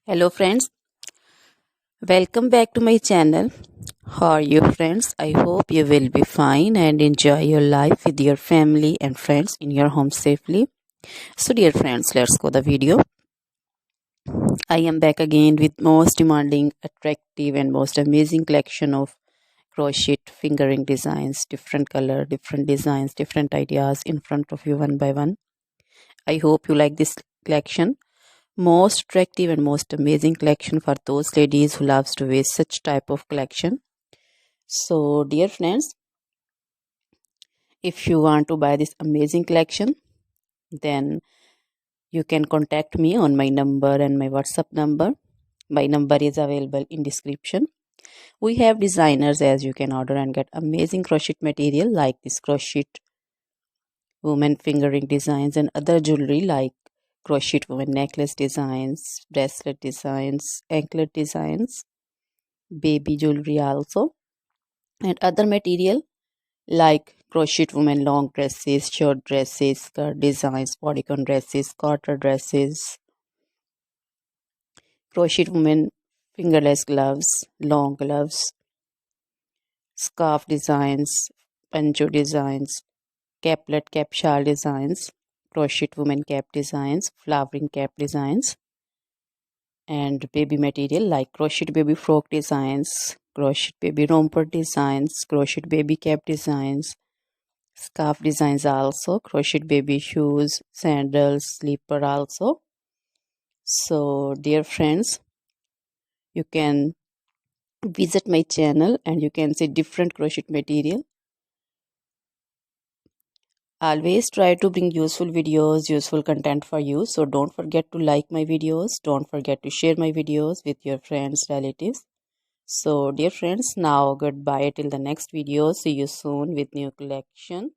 Hello friends, welcome back to my channel. How are you friends? I hope you will be fine and enjoy your life with your family and friends in your home safely. So dear friends, let's go the video. I am back again with most demanding, attractive and most amazing collection of crochet fingering designs, different color, different designs, different ideas in front of you one by one. I hope you like this collection. Most attractive and most amazing collection for those ladies who loves to wear such type of collection. So dear friends, if you want to buy this amazing collection, then you can contact me on my number and my WhatsApp number. My number is available in description. We have designers as you can order and get amazing crochet material like this crochet woman fingering designs and other jewelry like crochet woman necklace designs, bracelet designs, anklet designs, baby jewelry also, and other material like crochet women long dresses, short dresses, skirt designs, bodycon dresses, quarter dresses, crochet women fingerless gloves, long gloves, scarf designs, pancho designs, caplet cap shawl designs, crochet women cap designs, flowering cap designs, and baby material like crochet baby frock designs, crochet baby romper designs, crochet baby cap designs, scarf designs also, crochet baby shoes, sandals, slipper also. So dear friends, you can visit my channel and you can see different crochet material. Always try to bring useful videos, useful content for you. So don't forget to like my videos. Don't forget to share my videos with your friends, relatives. So dear friends, now goodbye till the next video. See you soon with new collection.